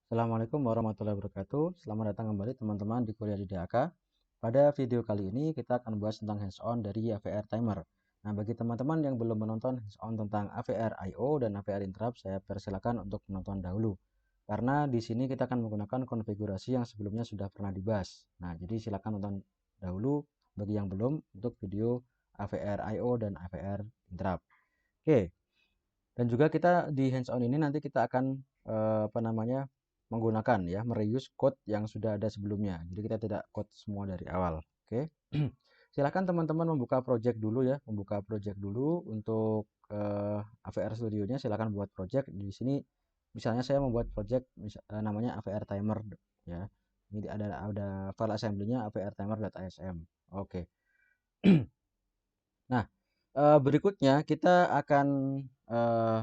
Assalamualaikum warahmatullahi wabarakatuh. Selamat datang kembali teman-teman di Kuliah di DAK. Pada video kali ini kita akan membahas tentang hands-on dari AVR Timer. Nah, bagi teman-teman yang belum menonton hands-on tentang AVR I/O dan AVR Interrupt, saya persilakan untuk menonton dahulu. Karena di sini kita akan menggunakan konfigurasi yang sebelumnya sudah pernah dibahas. Nah, jadi silakan nonton dahulu bagi yang belum untuk video AVR I/O dan AVR Interrupt. Oke. Dan juga kita di hands-on ini nanti kita akan menggunakan ya mereuse code yang sudah ada sebelumnya. Jadi kita tidak code semua dari awal. Oke. Silahkan teman-teman membuka project dulu ya, membuka project dulu untuk AVR Studio-nya. Silahkan buat project di sini. Misalnya saya membuat project namanya AVR Timer ya. Ini ada file assembly-nya AVR Timer.asm. Oke. Nah, berikutnya eh,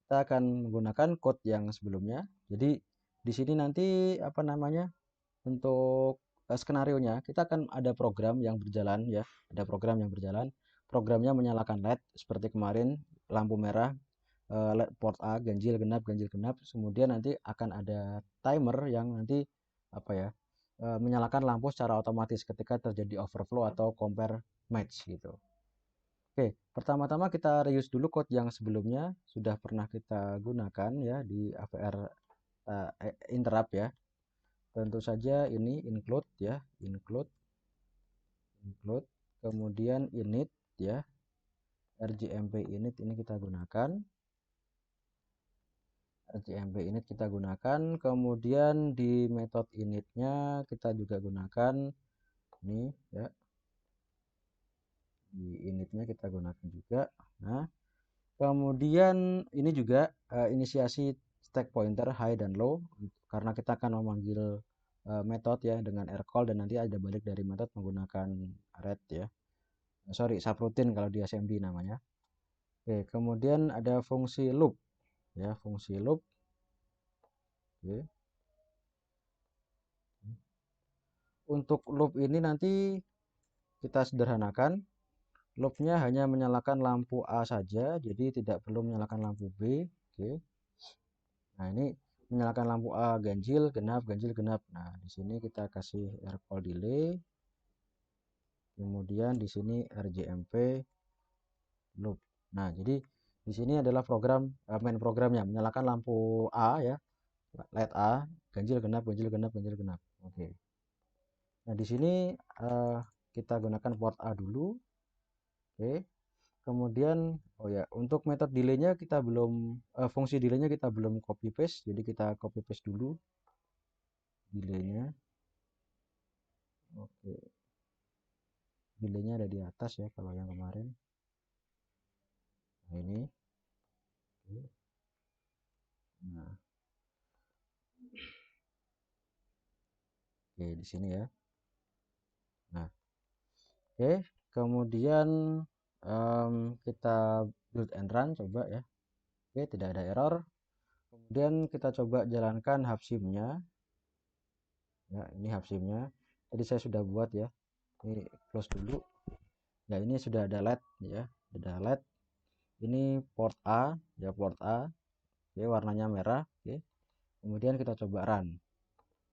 kita akan menggunakan code yang sebelumnya. Jadi di sini nanti untuk skenarionya kita akan ada program yang berjalan ya, ada program yang berjalan. Programnya menyalakan LED seperti kemarin, lampu merah, LED port A ganjil genap ganjil genap. Kemudian nanti akan ada timer yang nanti menyalakan lampu secara otomatis ketika terjadi overflow atau compare match gitu. Oke, pertama-tama kita reuse dulu code yang sebelumnya sudah pernah kita gunakan ya di AVR interrupt ya. Tentu saja ini include, kemudian init ya, rjmp init ini kita gunakan, kemudian di metode initnya kita juga gunakan ini ya, di initnya kita gunakan juga. Nah, kemudian ini juga inisiasi stack pointer high dan low karena kita akan memanggil metode ya dengan rcall dan nanti ada balik dari metode menggunakan ret ya. Sorry, subroutine kalau di assembly namanya. Oke, kemudian ada fungsi loop ya, fungsi loop. Oke. Untuk loop ini nanti kita sederhanakan. Loopnya hanya menyalakan lampu A saja, jadi tidak perlu menyalakan lampu B. Oke. Nah, ini menyalakan lampu A ganjil, genap, ganjil, genap. Nah, di sini kita kasih rcall delay. Kemudian di sini rjmp loop. Nah, jadi di sini adalah main programnya menyalakan lampu A ya, LED A, ganjil, genap, ganjil, genap, ganjil, genap. Oke. Nah, di sini eh, kita gunakan port A dulu. Oke. Kemudian oh ya, untuk metode delaynya kita belum fungsi delaynya kita belum copy paste, jadi kita copy paste dulu delaynya. Oke, delaynya ada di atas ya kalau yang kemarin. Nah, ini. Oke. Nah, oke di sini ya. Nah, oke. Kemudian kita build and run coba ya. Oke, tidak ada error. Kemudian kita coba jalankan hubsim-nya. Ya, ini hubsim-nya. Tadi saya sudah buat ya. Ini close dulu. Ya, ini sudah ada LED ya. Sudah LED. Ini port A, ya port A. Oke, warnanya merah. Oke. Kemudian kita coba run.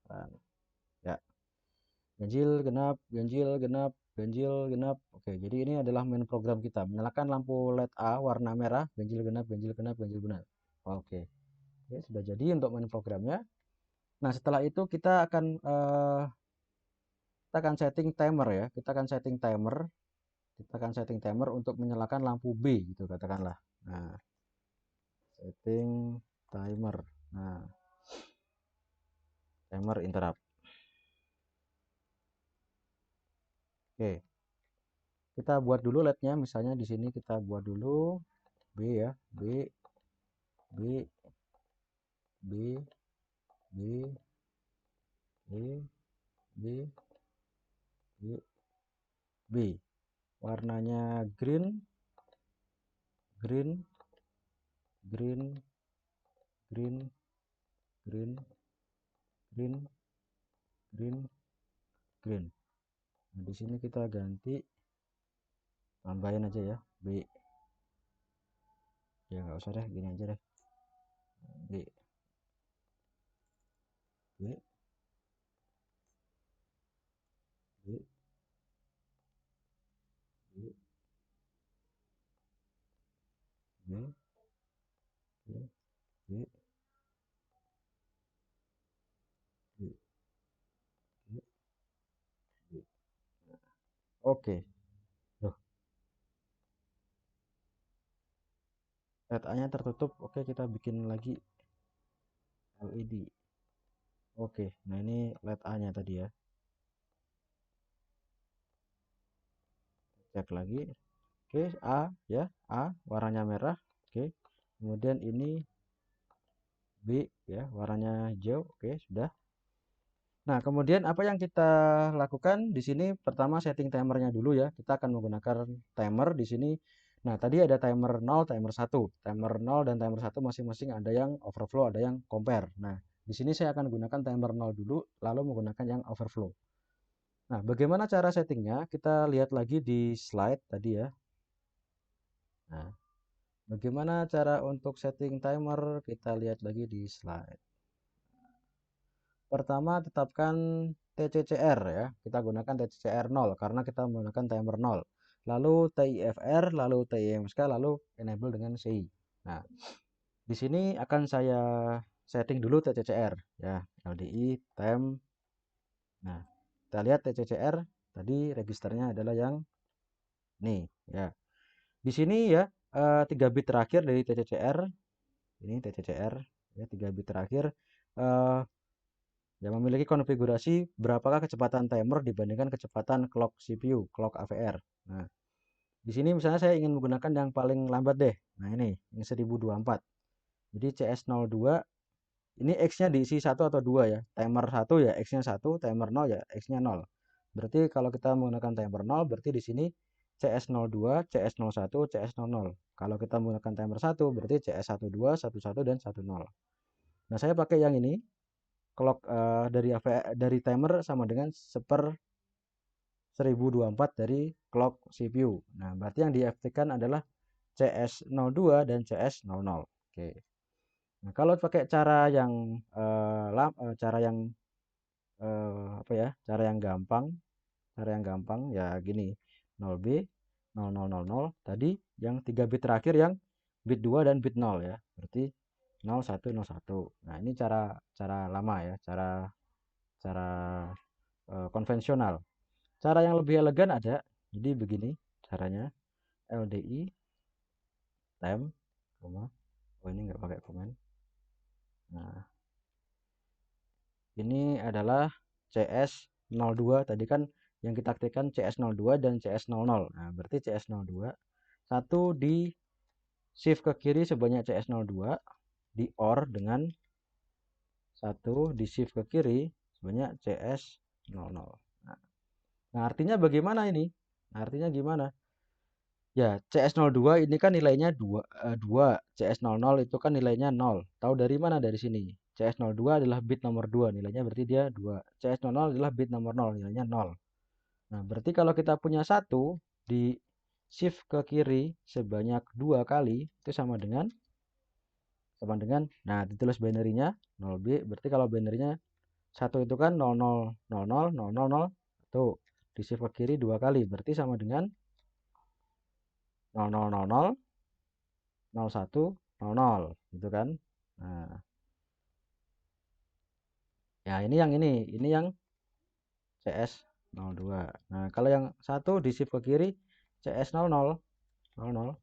Run. Ya. Ganjil genap, ganjil genap, ganjil genap. Oke, jadi ini adalah main program kita. Menyalakan lampu LED A warna merah, ganjil genap, ganjil genap, ganjil genap. Oke. Oke, sudah jadi untuk main programnya. Nah, setelah itu kita akan setting timer ya. Kita akan setting timer untuk menyalakan lampu B gitu katakanlah. Nah, setting timer. Nah, timer interrupt. Oke. Kita buat dulu LED-nya misalnya di sini kita buat dulu B ya, B B B B B B B B. Warnanya green, green, green, green, green, green, green, green. Nah, di sini kita ganti, tambahin aja ya, B. Ya nggak usah deh, gini aja deh. B. B, B, B, B, B, B, B, B, B. Oke. Loh, LED A-nya tertutup. Oke, kita bikin lagi LED. Oke, nah ini LED A-nya tadi ya. Cek lagi. Oke, A ya, A warnanya merah. Oke. Kemudian ini B ya, warnanya hijau. Oke, sudah. Nah, kemudian apa yang kita lakukan di sini? Pertama setting timernya dulu ya. Kita akan menggunakan timer di sini. Nah, tadi ada timer 0, timer 1. Timer 0 dan timer 1 masing-masing ada yang overflow, ada yang compare. Nah, di sini saya akan gunakan timer 0 dulu, lalu menggunakan yang overflow. Nah, bagaimana cara settingnya? Kita lihat lagi di slide tadi ya. Nah, bagaimana cara untuk setting timer? Kita lihat lagi di slide. Pertama, tetapkan TCCR ya. Kita gunakan TCCR 0 karena kita menggunakan timer 0. Lalu TIFR, lalu TIMSK, lalu enable dengan CI. Nah, di sini akan saya setting dulu TCCR ya, LDI, time. Nah, kita lihat TCCR tadi registernya adalah yang nih ya. Di sini ya 3 bit terakhir dari TCCR. Ini TCCR ya 3 bit terakhir eh, yang memiliki konfigurasi berapakah kecepatan timer dibandingkan kecepatan clock CPU, clock AVR. Nah, di sini misalnya saya ingin menggunakan yang paling lambat deh. Nah, ini 1024. Jadi CS02 ini X-nya diisi 1 atau 2 ya. Timer 1 ya X-nya 1, timer 0 ya X-nya 0. Berarti kalau kita menggunakan timer 0 berarti di sini CS02, CS01, CS00. Kalau kita menggunakan timer 1 berarti CS12, 11 dan 10. Nah, saya pakai yang ini clock dari timer sama dengan 1024 dari clock CPU. Nah, berarti yang diaktifkan adalah CS02 dan CS00. Oke. Nah, kalau pakai cara yang cara yang apa ya? Cara yang gampang ya gini. 0B 0000 tadi yang 3 bit terakhir yang bit 2 dan bit 0 ya. Berarti 0101. Nah, ini cara cara lama ya, cara cara konvensional. Cara yang lebih elegan ada. Jadi begini caranya. LDI time, oh ini nggak pakai komen. Nah, ini adalah CS02. Tadi kan yang kita aktifkan CS02 dan CS00. Nah, berarti CS02 satu di shift ke kiri sebanyak CS02 di OR dengan satu di shift ke kiri sebanyak CS00. Nah, artinya bagaimana ini? Nah, artinya gimana? Ya, CS02 ini kan nilainya 2, CS00 itu kan nilainya 0. Tahu dari mana? Dari sini. CS02 adalah bit nomor 2, nilainya berarti dia 2. CS00 adalah bit nomor 0, nilainya 0. Nah, berarti kalau kita punya 1 di shift ke kiri sebanyak 2 kali, itu sama dengan nah, ditulis binary-nya 0B, berarti kalau binary-nya 1 itu kan 00000000. Tuh, di shift ke kiri 2 kali, berarti sama dengan 0000 01 00 gitu kan. Nah, ya ini yang CS02. Nah, kalau yang satu di shift ke kiri CS00 00.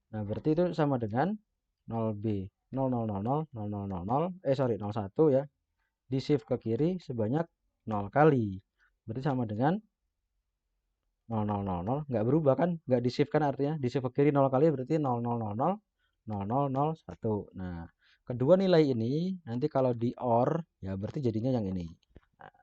Nah, berarti itu sama dengan 0B 000000 sorry 01 ya. Di shift ke kiri sebanyak 0 kali. Berarti sama dengan 0000 nggak berubah kan? Nggak di shift kan artinya. Di shift ke kiri 0 kali berarti 00000001. Nah, kedua nilai ini nanti kalau di OR ya berarti jadinya yang ini. Nah,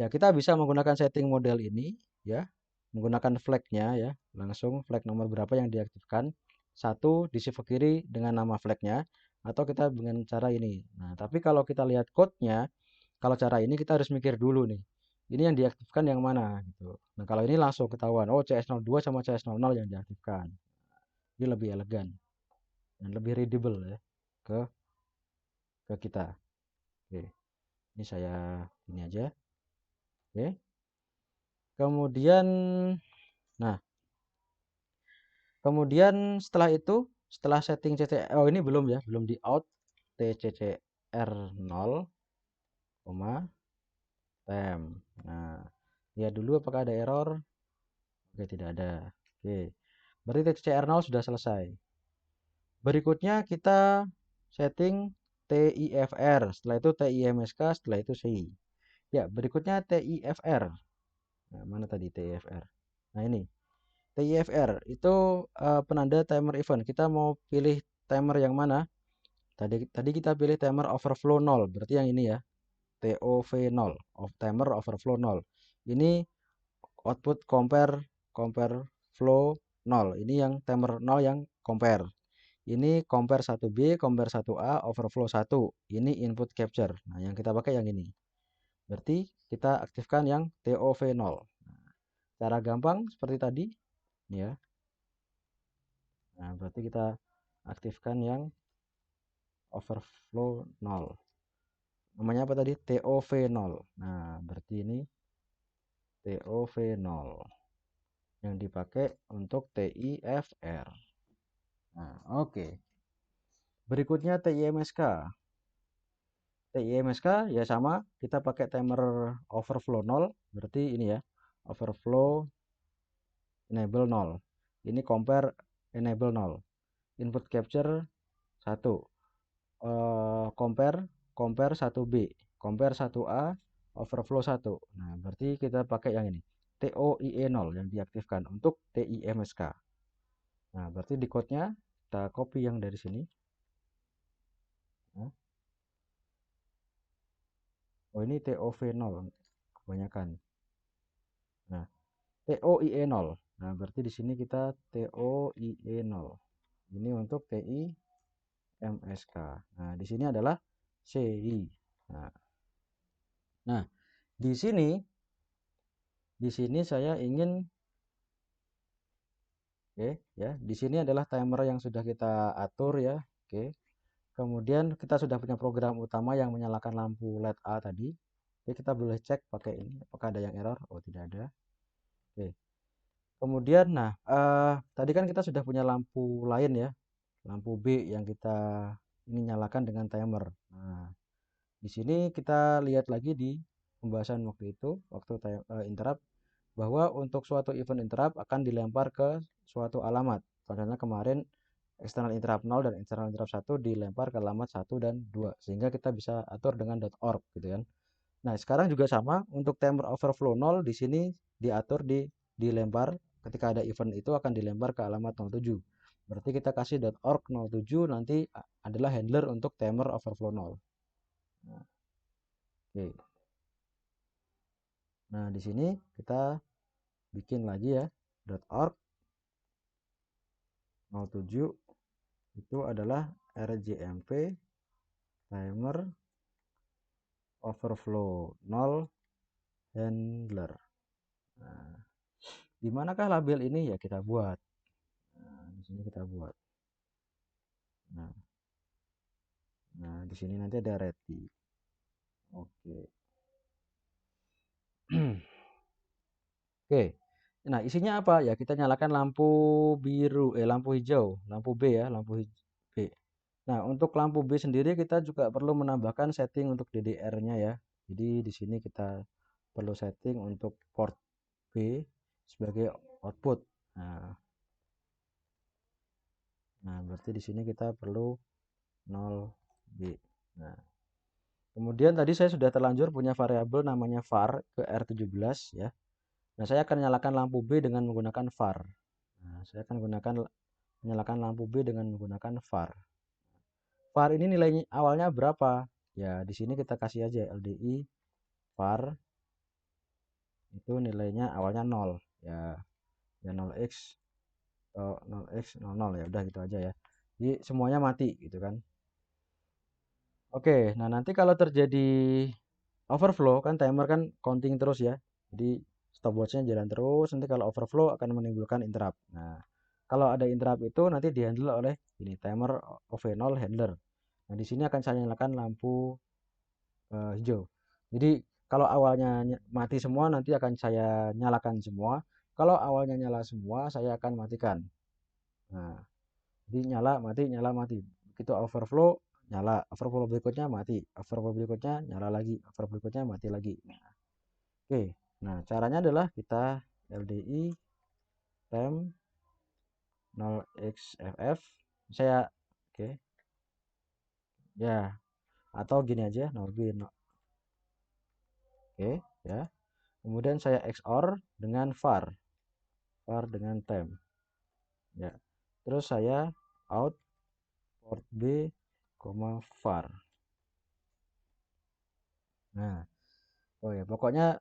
ya kita bisa menggunakan setting model ini ya, menggunakan flagnya ya, langsung flag nomor berapa yang diaktifkan. Satu di shift ke kiri dengan nama flagnya atau kita dengan cara ini. Nah, tapi kalau kita lihat code-nya, kalau cara ini kita harus mikir dulu nih. Ini yang diaktifkan yang mana gitu. Nah, kalau ini langsung ketahuan, oh CS02 sama CS00 yang diaktifkan. Ini lebih elegan dan lebih readable ya ke ke kita. Oke, ini saya ini aja. Oke. Kemudian nah, kemudian setelah itu, setelah setting CCR, oh ini belum ya, belum di out TCCR 0, temp. Nah, lihat dulu apakah ada error. Oke, tidak ada. Oke, berarti TCCR 0 sudah selesai. Berikutnya kita setting TIFR, setelah itu TIMSK, setelah itu CI. Ya, berikutnya TIFR. Nah, mana tadi TIFR? Nah, ini. TIFR itu penanda timer event. Kita mau pilih timer yang mana? Tadi kita pilih timer overflow 0, berarti yang ini ya. TOV 0, timer overflow 0. Ini output compare compare flow 0. Ini yang timer 0 yang compare. Ini compare 1B, compare 1A, overflow 1. Ini input capture. Nah, yang kita pakai yang ini. Berarti kita aktifkan yang TOV 0. Cara gampang seperti tadi, ya. Nah, berarti kita aktifkan yang overflow 0. Namanya apa tadi? TOV 0. Nah, berarti ini TOV 0 yang dipakai untuk TIFR. Nah, oke. Berikutnya TIMSK. TIMSK ya sama, kita pakai timer overflow 0, berarti ini ya, overflow enable 0. Ini compare enable 0. Input capture 1. Compare compare 1B, compare 1A, overflow 1. Nah, berarti kita pakai yang ini. TOIE 0 yang diaktifkan untuk TIMSK. Nah, berarti di code-nya kita copy yang dari sini. Nah, oh ini TOV 0 kebanyakan. Nah, TOIE 0. Nah, berarti di sini kita TOIE 0. Ini untuk TIMSK. Nah, di sini adalah CI. Nah, di sini saya ingin oke ya, di sini adalah timer yang sudah kita atur ya. Oke. Kemudian kita sudah punya program utama yang menyalakan lampu LED A tadi. Oke, kita boleh cek pakai ini apakah ada yang error. Oh, tidak ada. Oke. Kemudian nah, tadi kan kita sudah punya lampu lain ya. Lampu B yang kita ini nyalakan dengan timer. Nah, di sini kita lihat lagi di pembahasan waktu itu, waktu interrupt, bahwa untuk suatu event interrupt akan dilempar ke suatu alamat. Contohnya kemarin external interrupt 0 dan external interrupt 1 dilempar ke alamat 1 dan 2, sehingga kita bisa atur dengan .org gitu kan. Nah, sekarang juga sama untuk timer overflow 0 di sini diatur dilempar ketika ada event itu akan dilempar ke alamat 07. Berarti kita kasih .org 07 nanti adalah handler untuk timer overflow 0. Nah, oke. Nah, di sini kita bikin lagi ya .org 07 itu adalah rjmp timer overflow 0 handler. Nah, di manakah label ini ya kita buat. Nah, di sini kita buat. Nah, di sini nanti ada ready. Oke. Oke. Nah, isinya apa ya? Kita nyalakan lampu biru, lampu hijau, lampu B ya, lampu B. Nah, untuk lampu B sendiri kita juga perlu menambahkan setting untuk DDR-nya ya. Jadi di sini kita perlu setting untuk port B sebagai output. Nah, berarti di sini kita perlu 0B. Nah, kemudian tadi saya sudah terlanjur punya variabel namanya var ke R17 ya. Nah, saya akan nyalakan lampu B dengan menggunakan var. Nah, saya akan menyalakan lampu B dengan menggunakan var. Var ini nilainya awalnya berapa? Ya, di sini kita kasih aja LDI var itu nilainya awalnya 0 ya. Ya 0x 0x 00 ya udah gitu aja ya. Jadi semuanya mati gitu kan. Oke, nah nanti kalau terjadi overflow kan timer kan counting terus ya. Jadi stopwatchnya jalan terus. Nanti kalau overflow akan menimbulkan interrupt. Nah, kalau ada interrupt itu nanti dihandle oleh ini timer OV0 handler. Nah, di sini akan saya nyalakan lampu hijau. Jadi kalau awalnya mati semua nanti akan saya nyalakan semua. Kalau awalnya nyala semua saya akan matikan. Nah, jadi nyala mati. Begitu overflow, nyala. Overflow berikutnya mati. Overflow berikutnya nyala lagi. Overflow berikutnya mati lagi. Nah, oke. Nah, caranya adalah kita LDI temp 0xff. Saya oke, ya. Atau gini aja, 0b. Oke, ya. Kemudian saya XOR dengan var dengan temp. Ya. Terus saya out port B, var. Nah, oh ya, pokoknya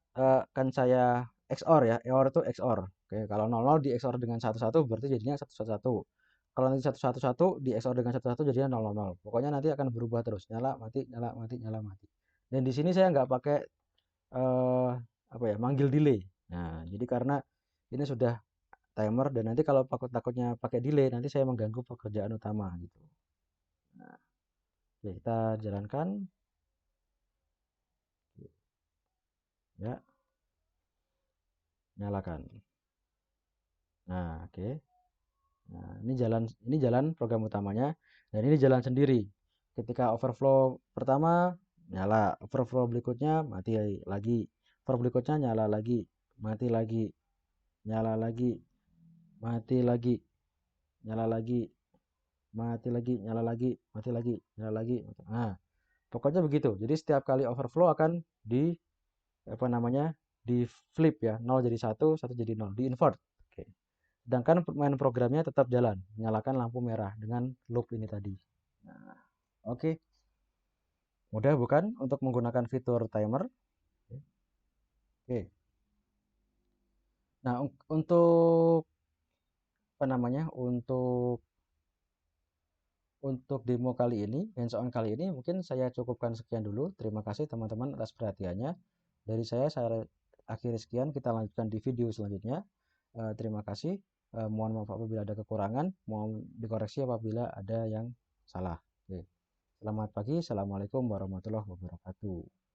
kan saya XOR ya, EOR itu XOR. Oke, kalau 00 di XOR dengan 11 berarti jadinya 111. Kalau nanti 111 di XOR dengan 11 jadinya 000. Pokoknya nanti akan berubah terus, nyala, mati, nyala, mati, nyala, mati. Dan di sini saya nggak pakai eh apa ya, manggil delay. Nah, jadi karena ini sudah timer dan nanti kalau takutnya pakai delay nanti saya mengganggu pekerjaan utama gitu. Nah, oke, kita jalankan ya, nyalakan. Nah, oke. Nah, ini jalan program utamanya dan ini jalan sendiri. Ketika overflow pertama nyala, overflow berikutnya mati lagi, overflow berikutnya nyala lagi, mati lagi, nyala lagi, mati lagi, nyala lagi, mati lagi, nyala lagi, mati lagi, nyala lagi. Nah, pokoknya begitu. Jadi setiap kali overflow akan di apa namanya? Di flip ya, nol jadi satu, satu jadi nol, di invert. Oke. Sedangkan main programnya tetap jalan, menyalakan lampu merah dengan loop ini tadi. Nah, oke, mudah bukan untuk menggunakan fitur timer? Oke. Nah, untuk apa namanya? Untuk demo kali ini, hands-on kali ini mungkin saya cukupkan sekian dulu. Terima kasih teman-teman atas perhatiannya. Dari saya akhiri sekian. Kita lanjutkan di video selanjutnya. Terima kasih. Mohon maaf apabila ada kekurangan. Mohon dikoreksi apabila ada yang salah. Oke. Selamat pagi. Assalamualaikum warahmatullahi wabarakatuh.